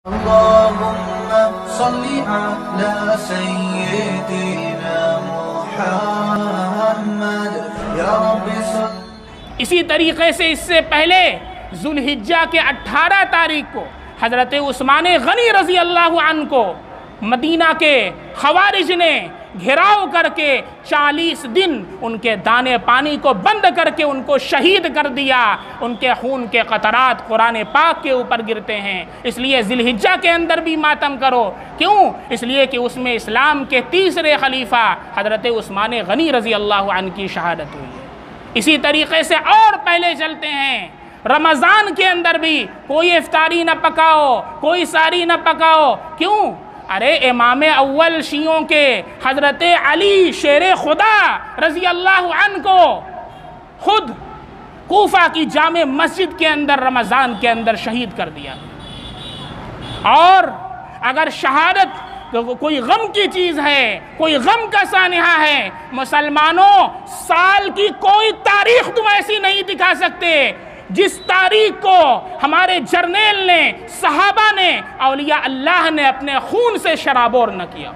اللهم صل على سيدنا محمد یا رب صل۔ اسی طریقے سے اس سے پہلے ذوالحجہ کے 18 تاریخ کو حضرت عثمان غنی رضی اللہ عنہ کو مدینہ کے خوارج نے گھیراؤ کر کے 40 دن ان کے دانے پانی کو بند کر کے ان کو شہید کر دیا۔ ان کے خون کے قطرات قرآن پاک کے اوپر گرتے ہیں، اس لیے ذوالحجہ کے اندر بھی ماتم کرو۔ کیوں؟ اس لیے کہ اس میں اسلام کے تیسرے خلیفہ حضرت عثمان غنی رضی اللہ عنہ کی شہادت ہوئی ہے۔ اسی طریقے سے اور پہلے چلتے ہیں، رمضان کے اندر بھی کوئی افطاری نہ پکاؤ، کوئی ساری نہ پکاؤ۔ کیوں؟ ارے امام اول شیعوں کے حضرت علی شیر خدا رضی اللہ عنہ کو خود کوفہ کی جامع مسجد کے اندر رمضان کے اندر شہید کر دیا۔ اور اگر شہادت کوئی غم کی چیز ہے، کوئی غم کا سانحہ ہے، مسلمانوں سال کی کوئی تاریخ تم ایسی نہیں دکھا سکتے جس تاریخ کو ہمارے جرنیل نے، صحابہ نے، اولیاء اللہ نے اپنے خون سے شرابور نہ کیا۔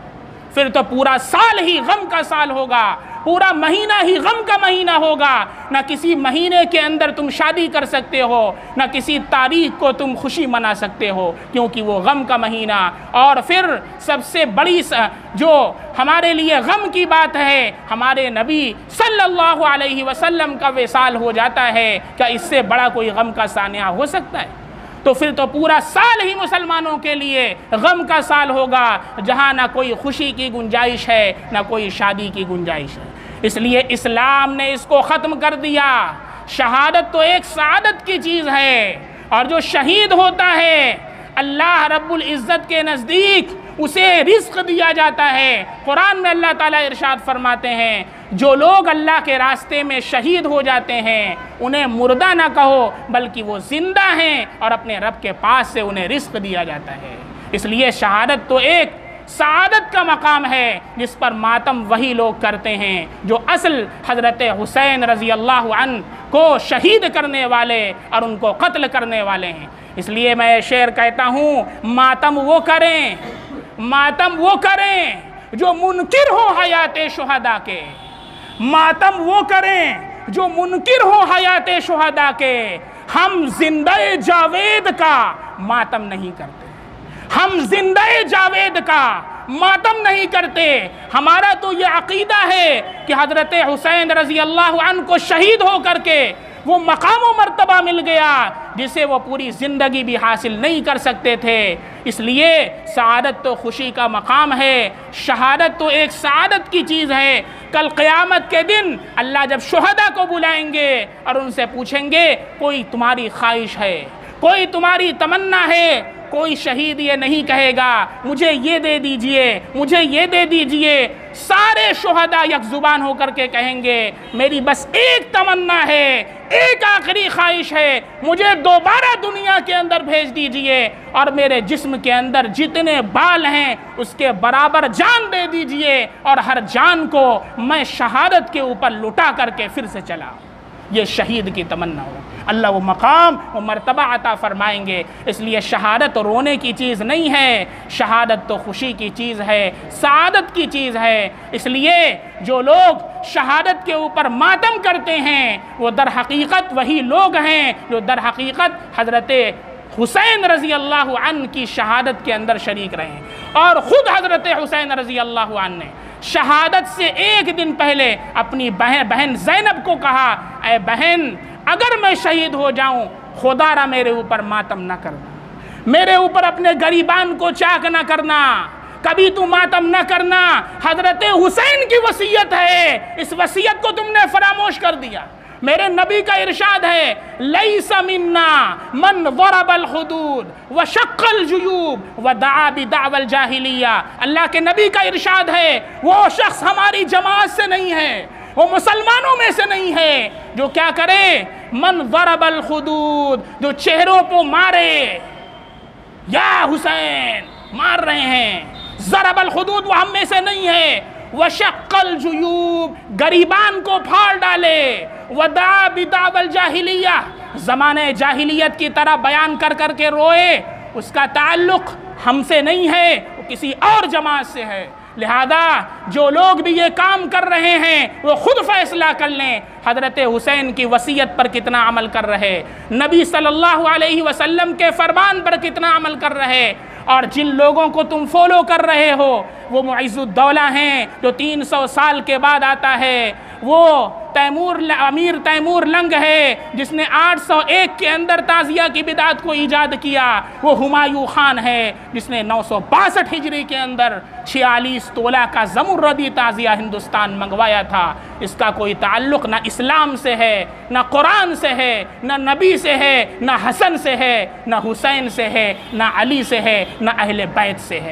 پھر تو پورا سال ہی غم کا سال ہوگا، پورا مہینہ ہی غم کا مہینہ ہوگا۔ نہ کسی مہینے کے اندر تم شادی کر سکتے ہو، نہ کسی تاریخ کو تم خوشی منا سکتے ہو، کیونکہ وہ غم کا مہینہ۔ اور پھر سب سے بڑی جو ہمارے لیے غم کی بات ہے، ہمارے نبی صلی اللہ علیہ وسلم کا وصال ہو جاتا ہے، کیا اس سے بڑا کوئی غم کا سانحہ ہو سکتا ہے؟ تو پھر تو پورا سال ہی مسلمانوں کے لیے غم کا سال ہوگا، جہاں نہ کوئی خوشی کی گنجائش ہے، نہ کوئی شادی کی گنجائش ہے۔ اس لیے اسلام نے اس کو ختم کر دیا۔ شہادت تو ایک سعادت کی چیز ہے، اور جو شہید ہوتا ہے اللہ رب العزت کے نزدیک اسے رزق دیا جاتا ہے۔ قرآن میں اللہ تعالیٰ ارشاد فرماتے ہیں، جو لوگ اللہ کے راستے میں شہید ہو جاتے ہیں انہیں مردہ نہ کہو بلکہ وہ زندہ ہیں، اور اپنے رب کے پاس سے انہیں رزق دیا جاتا ہے۔ اس لیے شہادت تو ایک سعادت کا مقام ہے جس پر ماتم وہی لوگ کرتے ہیں جو اصل حضرت حسین رضی اللہ عنہ کو شہید کرنے والے اور ان کو قتل کرنے والے ہیں۔ اس لیے میں شعر کہتا ہوں، ماتم وہ کریں جو منکر ہو حیات شہداء کے، ماتم وہ کریں جو منکر ہو حیات شہداء کے، ہم زندہ جاوید کا ماتم نہیں کرتے، ہم زندہ جاوید کا ماتم نہیں کرتے۔ ہمارا تو یہ عقیدہ ہے کہ حضرت حسین رضی اللہ عنہ کو شہید ہو کر کے وہ مقام و مرتبہ مل گیا جسے وہ پوری زندگی بھی حاصل نہیں کر سکتے تھے۔ اس لیے سعادت تو خوشی کا مقام ہے، شہادت تو ایک سعادت کی چیز ہے۔ کل قیامت کے دن اللہ جب شہداء کو بلائیں گے اور ان سے پوچھیں گے کوئی تمہاری خواہش ہے، کوئی تمہاری تمنا ہے، کوئی شہید یہ نہیں کہے گا مجھے یہ دے دیجئے، مجھے یہ دے دیجئے۔ سارے شہداء یک زبان ہو کر کے کہیں گے میری بس ایک تمنا ہے، ایک آخری خواہش ہے، مجھے دوبارہ دنیا کے اندر بھیج دیجئے اور میرے جسم کے اندر جتنے بال ہیں اس کے برابر جان دے دیجئے، اور ہر جان کو میں شہادت کے اوپر لٹا کر کے پھر سے چلا۔ یہ شہید کی تمنا ہو، اللہ وہ مقام وہ مرتبہ عطا فرمائیں گے۔ اس لیے شہادت رونے کی چیز نہیں ہے، شہادت تو خوشی کی چیز ہے، سعادت کی چیز ہے۔ اس لیے جو لوگ شہادت کے اوپر ماتم کرتے ہیں وہ در حقیقت وہی لوگ ہیں جو در حقیقت حضرت حسین رضی اللہ عنہ کی شہادت کے اندر شریک رہے ہیں۔ اور خود حضرت حسین رضی اللہ عنہ نے شہادت سے ایک دن پہلے اپنی بہن زینب کو کہا، اے بہن اگر میں شہید ہو جاؤں خدا را میرے اوپر ماتم نہ کرنا، میرے اوپر اپنے غریبان کو چاک نہ کرنا، کبھی تو ماتم نہ کرنا۔ حضرت حسین کی وصیت ہے، اس وصیت کو تم نے فراموش کر دیا۔ میرے نبی کا ارشاد ہے لیس منا من ضرب الحدود وشق الجیوب ودعا بدعوى الجاہلیہ۔ اللہ کے نبی کا ارشاد ہے وہ شخص ہماری جماعت سے نہیں ہے، وہ مسلمانوں میں سے نہیں ہے جو کیا کرے، من ضرب الحدود، جو چہروں کو مارے، یا حسین مار رہے ہیں، ضرب الحدود وہ ہم میں سے نہیں ہے، وشق الجیوب غریبان کو پھاڑ ڈالے، ودعا بدعوى الجاہلیہ زمانے جاہلیت کی طرح بیان کر کر کے روئے، اس کا تعلق ہم سے نہیں ہے، وہ کسی اور جماعت سے ہے۔ لہذا جو لوگ بھی یہ کام کر رہے ہیں وہ خود فیصلہ کر لیں حضرت حسین کی وصیت پر کتنا عمل کر رہے، نبی صلی اللہ علیہ وسلم کے فرمان پر کتنا عمل کر رہے، اور جن لوگوں کو تم فالو کر رہے ہو وہ معز الدولہ ہیں جو 300 سال کے بعد آتا ہے، وہ امیر تیمور لنگ ہے جس نے 801 کے اندر تعزیہ کی بدعت کو ایجاد کیا، وہ ہمایوں خان ہے جس نے 962 ہجری کے اندر 46 تولہ کا زمردی تعزیہ ہندوستان منگوایا تھا۔ اس کا کوئی تعلق نہ اسلام سے ہے، نہ قرآن سے ہے، نہ نبی سے ہے، نہ حسن سے ہے، نہ حسین سے ہے، نہ علی سے ہے، نہ اہل بیت سے ہے۔